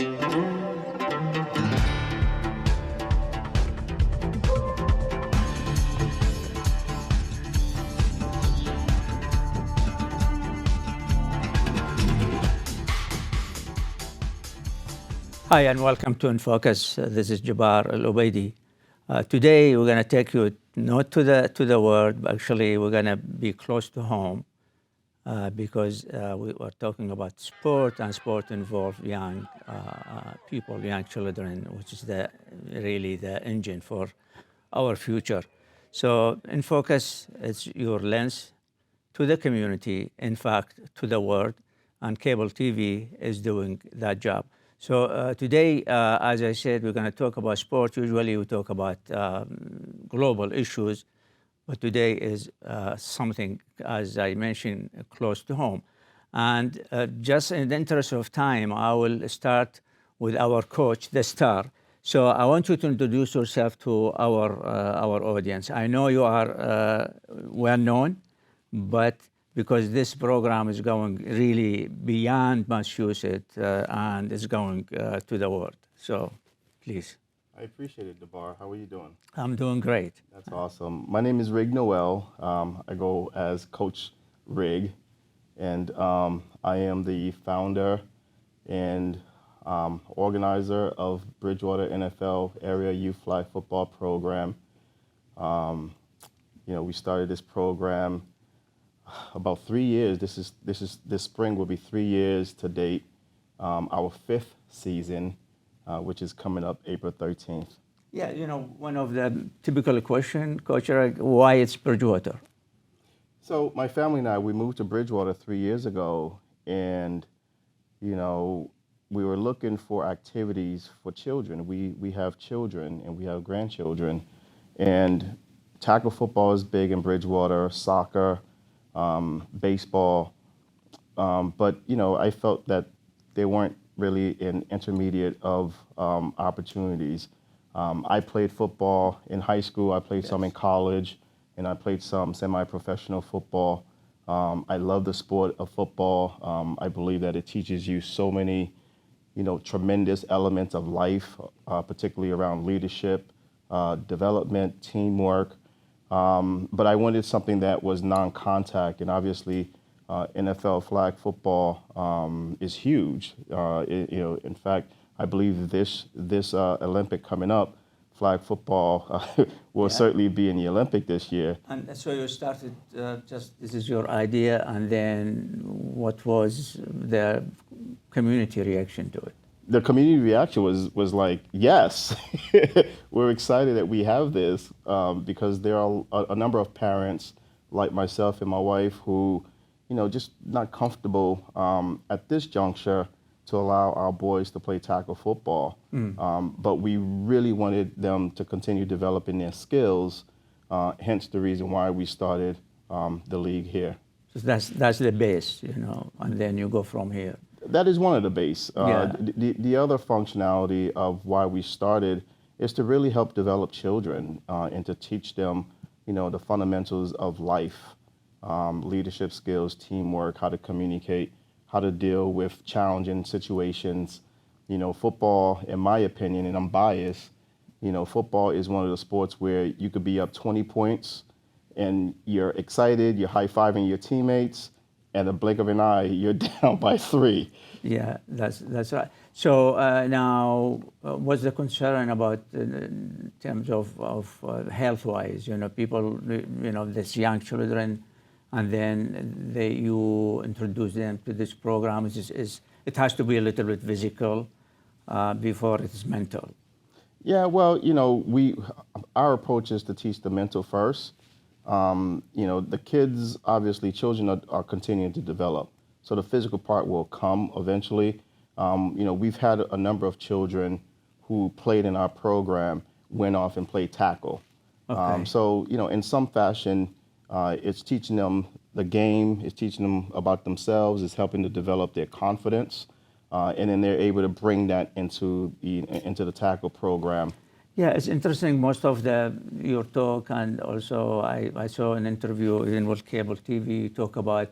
Hi, and welcome to InFocus. This is Jabbar Al-Ubaidi. Today, we're going to take you not to the world, but actually, we're going to be close to home because we are talking about sport, and sport involves young people, young children, which is really the engine for our future. So, InFocus is your lens to the community, in fact, to the world, and cable TV is doing that job. So today, as I said, we're going to talk about sport. Usually we talk about global issues, but today is something, as I mentioned, close to home. And just in the interest of time, I will start with our coach, the star. So I want you to introduce yourself to our audience. I know you are well known, but because this program is going really beyond Massachusetts and is going to the world. So, please. I appreciate it, Debar. How are you doing? I'm doing great. That's awesome. My name is Rig Noel. I go as Coach Rig, and I am the founder and organizer of Bridgewater NFL Area Youth Flag Football Program. We started this program about 3 years. This spring will be 3 years to date. Our fifth season, which is coming up April 13th. Yeah, one of the typical question, Coach, why it's Bridgewater? So my family and I, we moved to Bridgewater 3 years ago, and we were looking for activities for children. We have children and we have grandchildren, and tackle football is big in Bridgewater, soccer, baseball, but I felt that they weren't really an intermediate of opportunities. I played football in high school, I played some in college, and I played some semi-professional football. I love the sport of football. I believe that it teaches you so many, tremendous elements of life, particularly around leadership, development, teamwork. But I wanted something that was non-contact, and obviously NFL flag football is huge. In fact, I believe this Olympic coming up, flag football will certainly be in the Olympic this year. And so you started this is your idea, and then what was the community reaction to it? The community reaction was like, yes, we're excited that we have this because there are a number of parents like myself and my wife who, just not comfortable at this juncture to allow our boys to play tackle football. But we really wanted them to continue developing their skills, hence the reason why we started the league here. So that's the base, and then you go from here. That is one of the base. The other functionality of why we started is to really help develop children and to teach them, the fundamentals of life, leadership skills, teamwork, how to communicate, how to deal with challenging situations. Football, in my opinion, and I'm biased, football is one of the sports where you could be up 20 points and you're excited, you're high-fiving your teammates, and the blink of an eye, you're down by 3. Yeah, that's right. So now, what's the concern about in terms of health-wise? People, these young children, and then you introduce them to this program. It has to be a little bit physical before it's mental. Yeah, well, our approach is to teach the mental first. The kids, obviously, children are continuing to develop. So the physical part will come eventually. We've had a number of children who played in our program, went off and played tackle. Okay. So, in some fashion, it's teaching them the game, it's teaching them about themselves, it's helping to develop their confidence, and then they're able to bring that into the tackle program. Yeah, it's interesting. Most of your talk, and also I saw an interview in with cable TV, talk about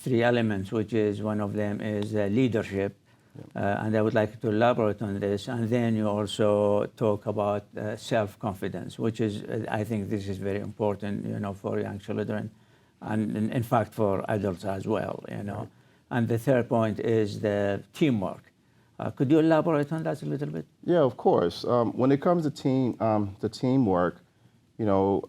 3 elements, which is one of them is leadership, And I would like to elaborate on this. And then you also talk about self-confidence, which is, I think this is very important, for young children, and in fact for adults as well, Right. And the third point is the teamwork. Could you elaborate on that a little bit? Yeah, of course. When it comes to teamwork, you know,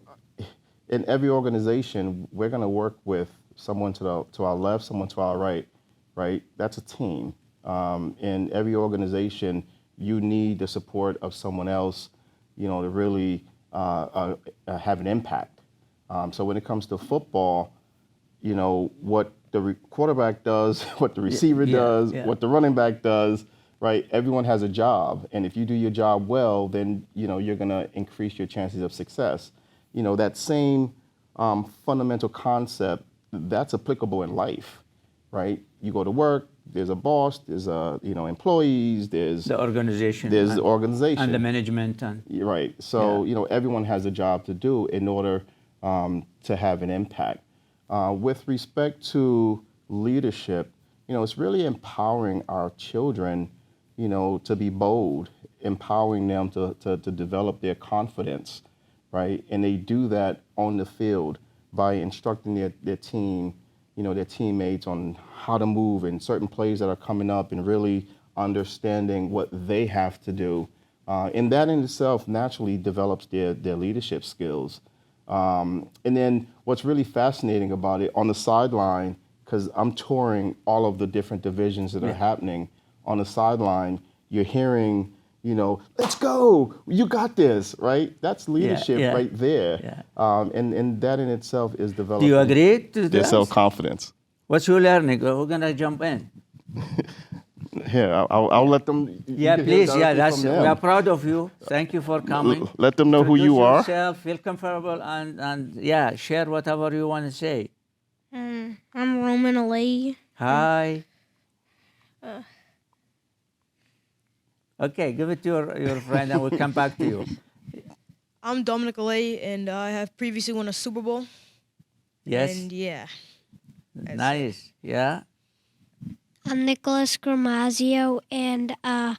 in every organization, we're going to work with someone to our left, someone to our right, right? That's a team. In every organization, you need the support of someone else, to really have an impact. So when it comes to football, what the quarterback does, what the receiver does, yeah. what the running back does, right? Everyone has a job, and if you do your job well, then you're going to increase your chances of success. That same fundamental concept that's applicable in life, right? You go to work. There's a boss. There's employees. There's the organization. There's the organization and the management. And You're right. So everyone has a job to do in order to have an impact. With respect to leadership, it's really empowering our children, to be bold, empowering them to develop their confidence, right? And they do that on the field by instructing their team, their teammates on how to move in certain plays that are coming up and really understanding what they have to do. And that in itself naturally develops their leadership skills. And then what's really fascinating about it on the sideline, because I'm touring all of the different divisions that are happening, on the sideline, you're hearing, let's go, you got this, right? That's leadership right there. Yeah. And that in itself is Do developing you agree to their that? self-confidence. What you learning? We're gonna jump in. Here, I'll let them. Yeah, please. Yeah, we are proud of you. Thank you for coming. Let them know who you are. Introduce yourself, feel comfortable, and yeah, share whatever you want to say. I'm Roman Alei. Hi. Okay, give it to your friend, and we'll come back to you. I'm Dominic Alei, and I have previously won a Super Bowl. Yes. And yeah. Nice. Yeah. I'm Nicholas Gramazio, and I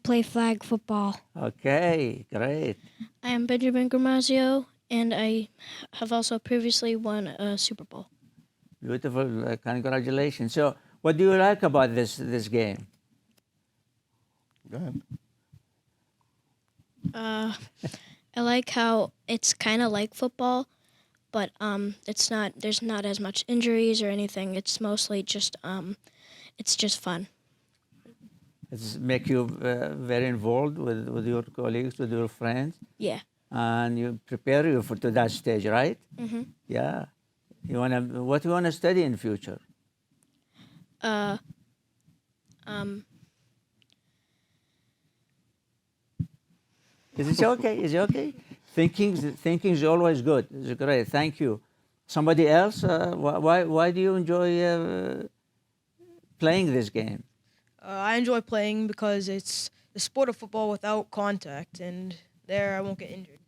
play flag football. Okay. Great. I am Benjamin Gramazio, and I have also previously won a Super Bowl. Beautiful. Congratulations. So, what do you like about this game? Go ahead. I like how it's kind of like football, but it's not. There's not as much injuries or anything. It's mostly just it's just fun. It's make you very involved with your colleagues, with your friends, Yeah. and you prepare you to that stage, right? Mm-hmm. Yeah. What you wanna study in future? Is it okay? Is it okay? Thinking is always good. It's great. Thank you. Somebody else? Why do you enjoy playing this game? I enjoy playing because it's the sport of football without contact, and there I won't get injured.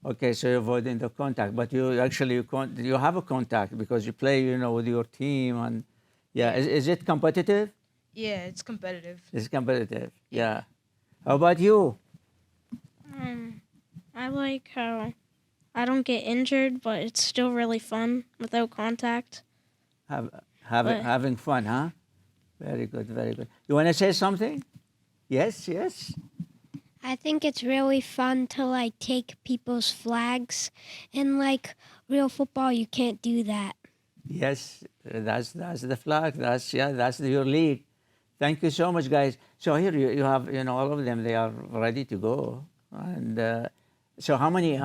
Okay, so you're avoiding the contact, but you actually you have a contact because you play, with your team, and yeah. Is it competitive? Yeah, it's competitive. It's competitive. Yeah. How about you? I like how I don't get injured, but it's still really fun without contact. Having fun, huh? Very good, very good. You want to say something? Yes, yes. I think it's really fun to take people's flags. In real football, you can't do that. Yes, that's the flag. That's your league. Thank you so much, guys. So here you have all of them. They are ready to go. And so how many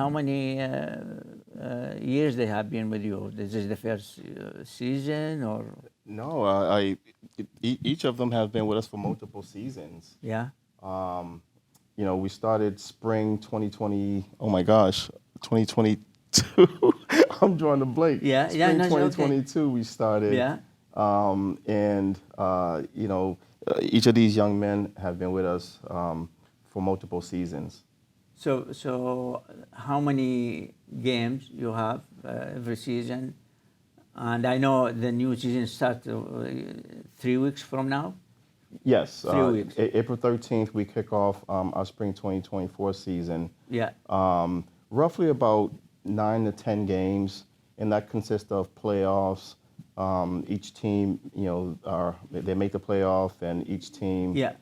years they have been with you? This is the first season, or No, each of them have been with us for multiple seasons. yeah? We started spring 2020. Oh my gosh, 2022. I'm drawing a blank. Yeah, spring yeah, no, it's 2022 okay. we started. Yeah. Each of these young men have been with us for multiple seasons. So how many games you have every season? And I know the new season starts 3 weeks from now. Yes. 3 weeks. April 13th, we kick off our spring 2024 season. Yeah. Roughly about 9 to 10 games, and that consists of playoffs. Each team, they make the playoff, and each team, Yeah.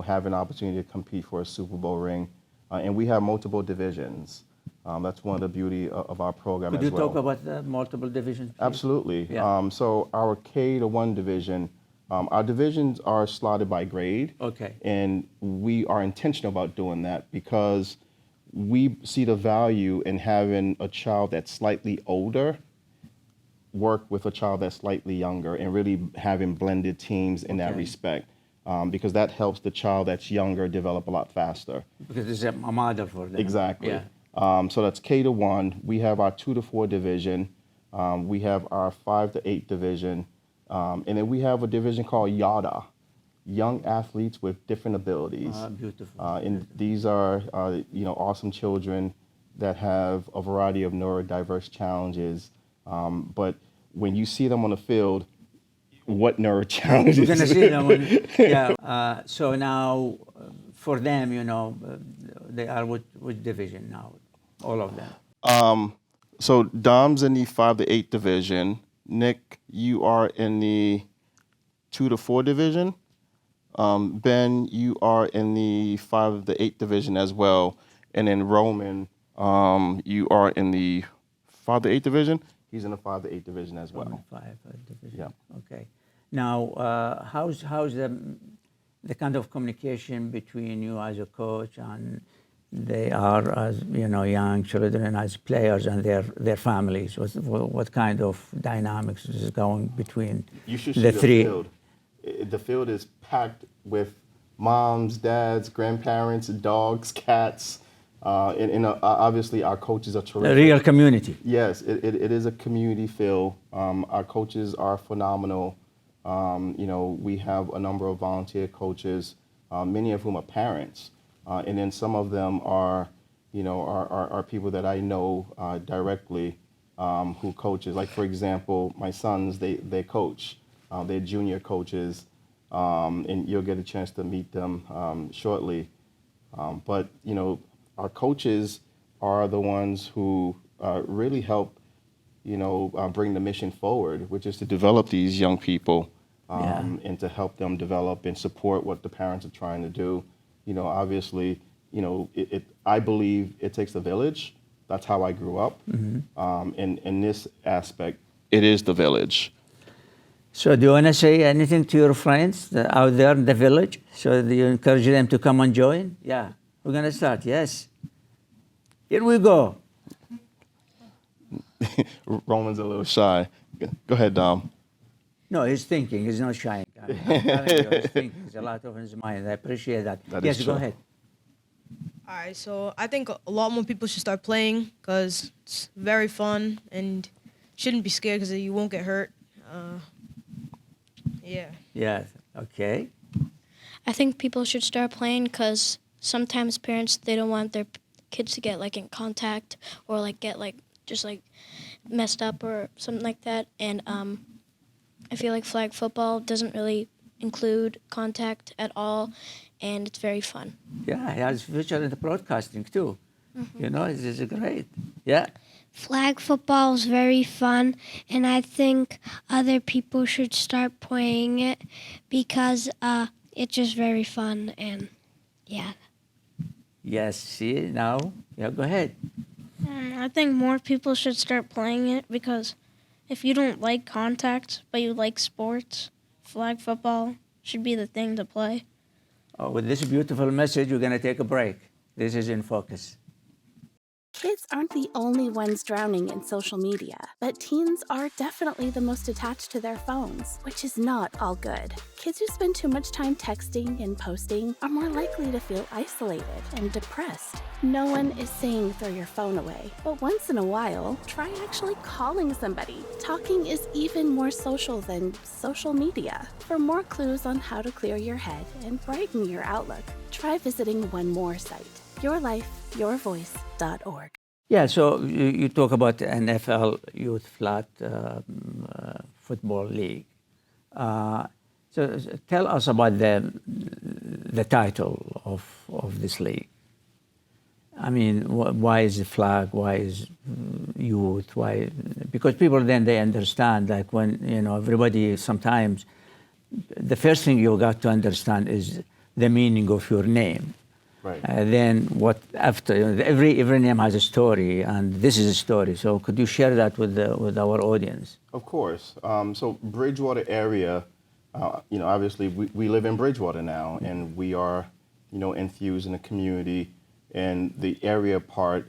have an opportunity to compete for a Super Bowl ring. And we have multiple divisions. That's one of the beauty of our program Could as you well. talk about the multiple divisions, please? Absolutely. Yeah. So our K to 1 division, our divisions are slotted by grade. Okay. And we are intentional about doing that because we see the value in having a child that's slightly older work with a child that's slightly younger and really having blended teams in that Okay. respect. Because that helps the child that's younger develop a lot faster. Because it's a model for them. Exactly. Yeah. So that's K to 1. We have our 2 to 4 division. We have our 5 to 8 division. And then we have a division called YADA, Young Athletes with Different Abilities. Beautiful. And these are, awesome children that have a variety of neurodiverse challenges. But when you see them on the field, what neuro challenges? You're going to see them. Yeah. So now, for them, they are which division now? All of them. So Dom's in the 5 to 8 division. Nick, you are in the 2 to 4 division. Ben, you are in the 5 to 8 division as well. And then Roman, you are in the 5 to 8 division. He's in the 5 to 8 division as well. 5 division. Yeah. Okay. Now, how's the kind of communication between you as a coach and they are as young children as players and their families? What kind of dynamics is going between You should see the the three? field. The field is packed with moms, dads, grandparents, dogs, cats, and obviously our coaches are A terrific. real community. Yes, it is a community feel. Our coaches are phenomenal. We have a number of volunteer coaches, many of whom are parents, and then some of them are people that I know directly who coaches. Like for example, my sons, they coach. They're junior coaches, and you'll get a chance to meet them shortly. But our coaches are the ones who really help bring the mission forward, which is to develop these young people and to help them develop and support what the parents are trying to do. Obviously, I believe it takes a village. That's how I grew up. And in this aspect, it is the village. So do you want to say anything to your friends out there in the village? So do you encourage them to come and join? Yeah, we're going to start, yes. Here we go. Roman's a little shy. Go ahead, Dom. No, he's thinking. He's not shy. I'm telling you, he's thinking. There's a lot in his mind. I appreciate that. That Yes, is go true. ahead. All right, so I think a lot more people should start playing because it's very fun and shouldn't be scared because you won't get hurt. Yeah. Yeah, okay. I think people should start playing because sometimes parents, they don't want their kids to get in contact or get just messed up or something like that. And I feel like flag football doesn't really include contact at all, and it's very fun. Yeah, he has future in the broadcasting too. This is great. Yeah. Flag football is very fun, and I think other people should start playing it because it's just very fun, and yeah. Yes, see, now, yeah, go ahead. I think more people should start playing it because if you don't like contact but you like sports, flag football should be the thing to play. With this beautiful message, we're going to take a break. This is InFocus. Kids aren't the only ones drowning in social media, but teens are definitely the most attached to their phones, which is not all good. Kids who spend too much time texting and posting are more likely to feel isolated and depressed. No one is saying throw your phone away, but once in a while, try actually calling somebody. Talking is even more social than social media. For more clues on how to clear your head and brighten your outlook, try visiting one more site, yourlifeyourvoice.org. Yeah, so you talk about the NFL Youth Flat Football League. So tell us about the title of this league. I mean, why is the flag? Why is youth? Why? Because people then they understand, like when everybody sometimes the first thing you got to understand is the meaning of your name. Right. Then what after every name has a story, and this is a story. So could you share that with our audience? Of course. So Bridgewater area, obviously we live in Bridgewater now, and we are, infused in the community, and the area part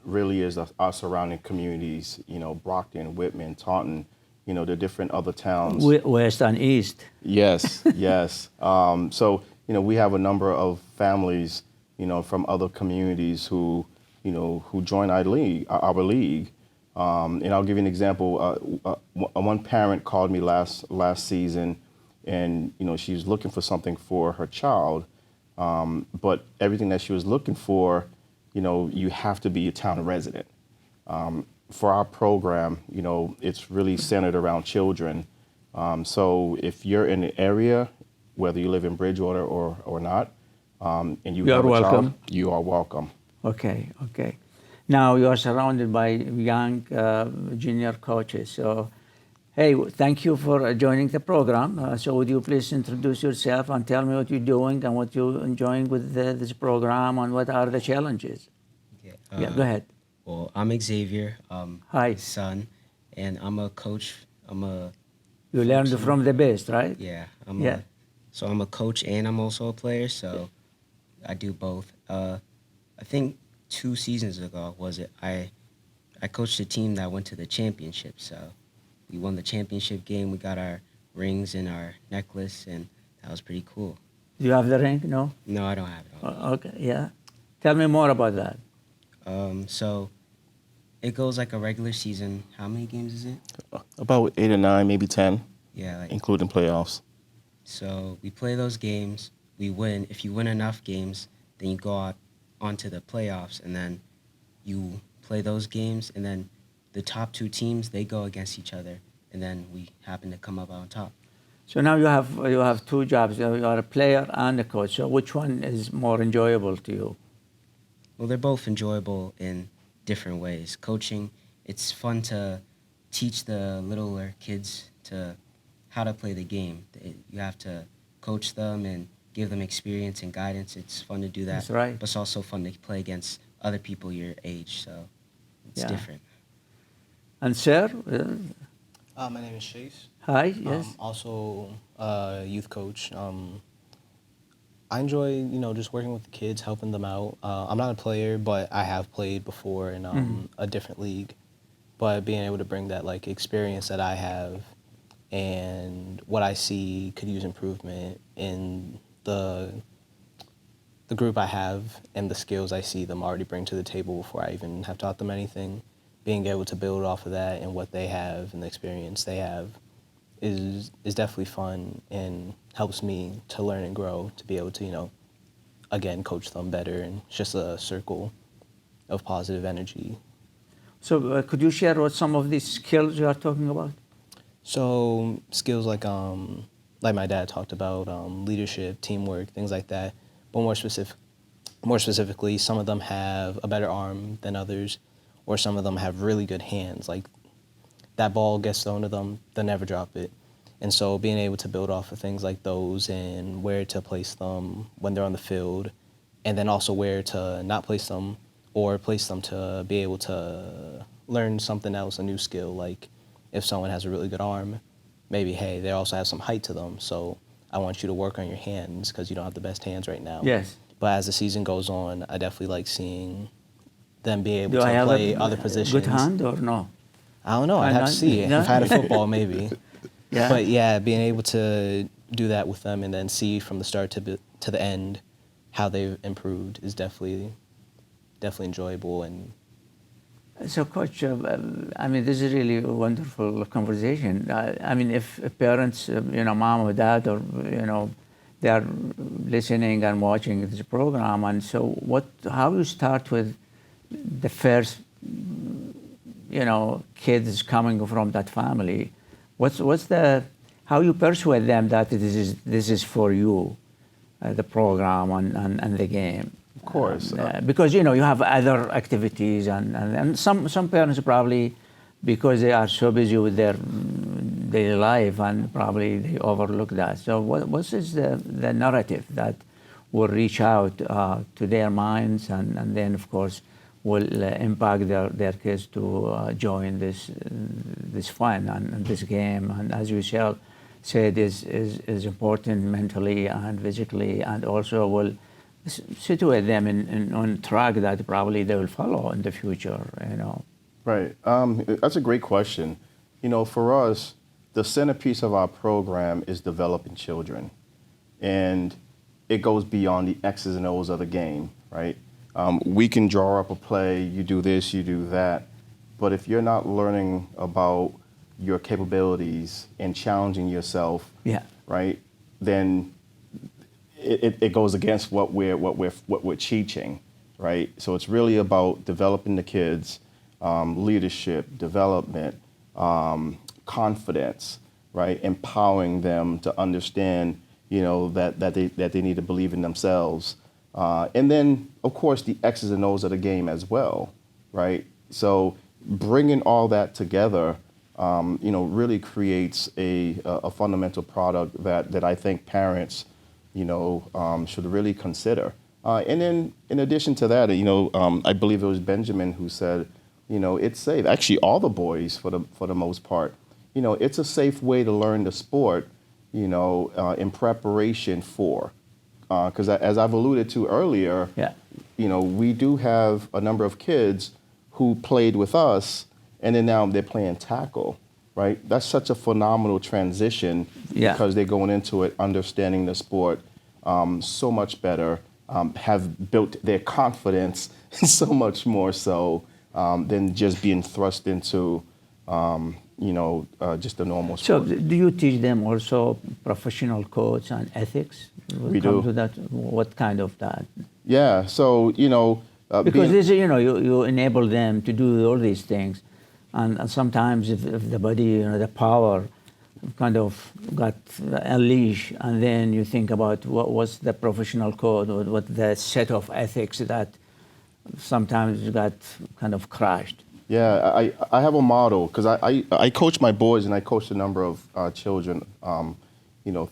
really is our surrounding communities. Brockton, Whitman, Taunton, the different other towns. West and east. Yes, yes. So we have a number of families, from other communities who join our league. And I'll give you an example. One parent called me last season, and she was looking for something for her child, but everything that she was looking for, you have to be a town resident. For our program, it's really centered around children. So if you're in the area, whether you live in Bridgewater or not, and you are have a welcome. child, you are welcome. Okay. Now you are surrounded by young junior coaches. So, hey, thank you for joining the program. So would you please introduce yourself and tell me what you're doing and what you're enjoying with this program and what are the challenges? Yeah, go ahead. Well, I'm Xavier. Hi. His son, and I'm a coach. You learned from the best, right? Yeah. So I'm a coach and I'm also a player. So I do both. I think 2 seasons ago I coached a team that went to the championship. So we won the championship game. We got our rings and our necklace, and that was pretty cool. Do you have the ring? No? No, I don't have it on. Okay, yeah. Tell me more about that. So it goes like a regular season. How many games is it? About 8 or 9, maybe 10, Yeah, including playoffs. So we play those games. We win. If you win enough games, then you go out onto the playoffs, and then you play those games, and then the top 2 teams, they go against each other, and then we happen to come up on top. So now you have 2 jobs. You are a player and a coach. So which one is more enjoyable to you? Well, they're both enjoyable in different ways. Coaching, it's fun to teach the littler kids how to play the game. You have to coach them and give them experience and guidance. It's fun to do that. That's right. But it's also fun to play against other people your age, so it's different. And sir? My name is Chase. Hi, yes. Also a youth coach. I enjoy, just working with the kids, helping them out. I'm not a player, but I have played before in a different league. But being able to bring that experience that I have and what I see could use improvement in the group I have and the skills I see them already bring to the table before I even have taught them anything. Being able to build off of that and what they have and the experience they have is definitely fun and helps me to learn and grow, to be able to, again, coach them better. And it's just a circle of positive energy. So could you share what some of these skills you are talking about? So skills like my dad talked about, leadership, teamwork, things like that. But more specifically, some of them have a better arm than others, or some of them have really good hands. Like that ball gets thrown to them, they'll never drop it. And so being able to build off of things like those and where to place them when they're on the field, and then also where to not place them or place them to be able to learn something else, a new skill. Like if someone has a really good arm, maybe, hey, they also have some height to them. So I want you to work on your hands because you don't have the best hands right now. Yes. But as the season goes on, I definitely like seeing them be able Do I to have play a other positions. good hand or no? I don't know. I'd have to see. No? If I had a football, maybe. Yeah. But yeah, being able to do that with them and then see from the start to the end how they've improved is definitely enjoyable. And So, Coach, this is really a wonderful conversation. If parents, mom or dad, or they are listening and watching this program, and so how you start with the first, kids coming from that family? how you persuade them that this is for you, the program and the game. Of course. Because you have other activities and some parents probably, because they are so busy with their daily life, and probably they overlook that. So what is the narrative that will reach out to their minds, and then of course will impact their kids to join this fun and this game, and as you said is important mentally and physically, and also will situate them on track that probably they will follow in the future. Right. That's a great question. For us, the centerpiece of our program is developing children, and it goes beyond the X's and O's of the game, right? We can draw up a play, you do this, you do that, but if you're not learning about your capabilities and challenging yourself, right, then it goes against what we're teaching, right? So it's really about developing the kids, leadership, development, confidence, right? Empowering them to understand, that they need to believe in themselves. And then, of course, the X's and O's of the game as well, right? So bringing all that together, really creates a fundamental product that I think parents, should really consider. And then, in addition to that, I believe it was Benjamin who said, it's safe. Actually, all the boys, for the most part, it's a safe way to learn the sport, in preparation for. Because as I've alluded to earlier, we do have a number of kids who played with us, and then now they're playing tackle, right? That's such a phenomenal transition because they're going into it understanding the sport so much better, have built their confidence so much more so than just being thrust into, just a normal sport. So do you teach them also professional codes and ethics? We do. To that, what kind of that? Yeah, so, because this, you enable them to do all these things, and sometimes if the body, the power kind of got unleashed, and then you think about what's the professional code, what the set of ethics that sometimes got kind of crashed. Yeah, I have a model, because I coach my boys and I coach a number of children,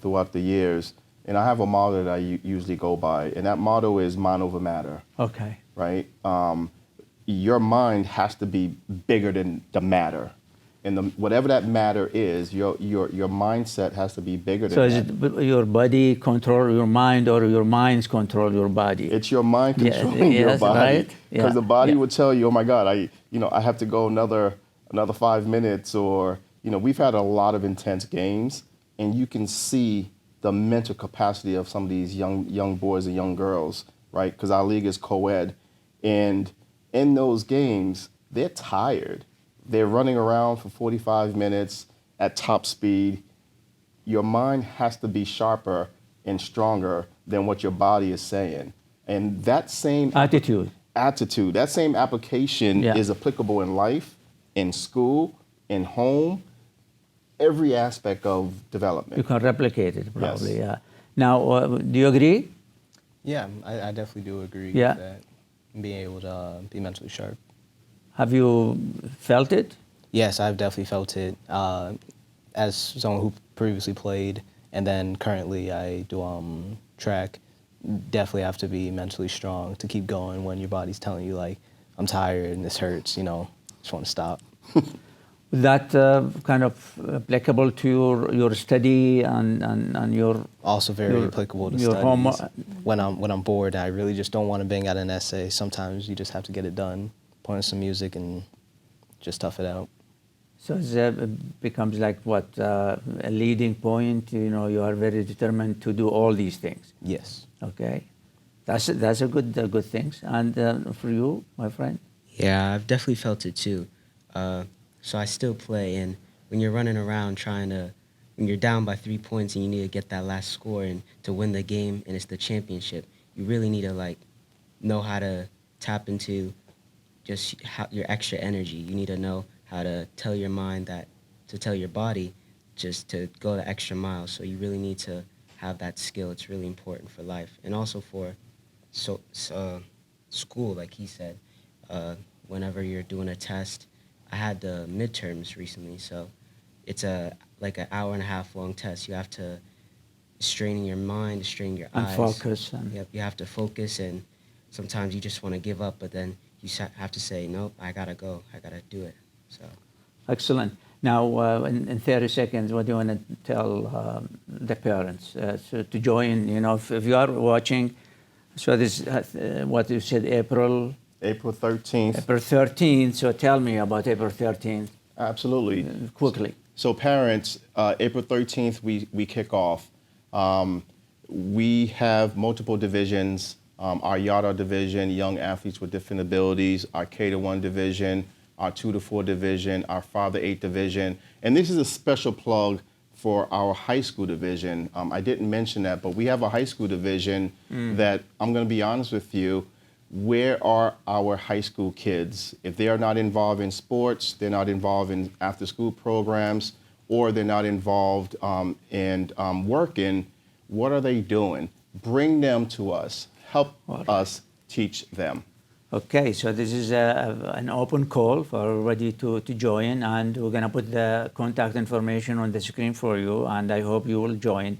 throughout the years. And I have a motto that I usually go by, and that motto is mind over matter. Okay. Right? Your mind has to be bigger than the matter. And whatever that matter is, your mindset has to be bigger than that. So is it your body control your mind, or your minds control your body? It's your mind controlling your body. Right? Because the body would tell you, oh my God, I have to go another 5 minutes, or, we've had a lot of intense games, and you can see the mental capacity of some of these young boys and young girls, right? Because our league is co-ed. And in those games, they're tired. They're running around for 45 minutes at top speed. Your mind has to be sharper and stronger than what your body is saying. And that same attitude, that same application is applicable in life, in school, in home, every aspect of development. You can replicate it, probably, Yes. Now, do you agree? Yeah, I definitely do agree Yeah. with that. Being able to be mentally sharp. Have you felt it? Yes, I've definitely felt it. As someone who previously played, and then currently I do track, definitely have to be mentally strong to keep going when your body's telling you, like, I'm tired and this hurts, just want to stop. That kind of applicable to your study and your Also very applicable to your studies. homework. When I'm bored, I really just don't want to bang out an essay. Sometimes you just have to get it done, put on some music, and just tough it out. So it becomes like what, a leading point. You are very determined to do all these things. Yes. Okay, that's a good things. And for you, my friend. Yeah, I've definitely felt it too. So I still play, and when you're running around when you're down by 3 points and you need to get that last score and to win the game, and it's the championship, you really need to know how to tap into just your extra energy. You need to know how to tell your mind to tell your body just to go the extra mile. So you really need to have that skill. It's really important for life and also for school, like he said. Whenever you're doing a test, I had the midterms recently, so it's like an hour and a half long test. You have to strain your mind, strain your And eyes. focus. And Yep, you have to focus, and sometimes you just want to give up, but then you have to say, nope, I gotta go, I gotta do it. So. excellent. Now, in 30 seconds, what do you want to tell the parents so to join? You know, if you are watching, so this what you said, April April 13th. April 13th. So tell me about April 13th Absolutely. quickly. So parents, April 13th, we kick off. We have multiple divisions. Our Yada division, young athletes with different abilities, our K to 1 division, our 2 to 4 division, our 5 to 8 division. And this is a special plug for our high school division. I didn't mention that, but we have a high school division that, I'm going to be honest with you, where are our high school kids? If they are not involved in sports, they're not involved in after school programs, or they're not involved in working, what are they doing? Bring them to us. Help us teach them. Okay, so this is an open call for everybody to join, and we're going to put the contact information on the screen for you, and I hope you will join.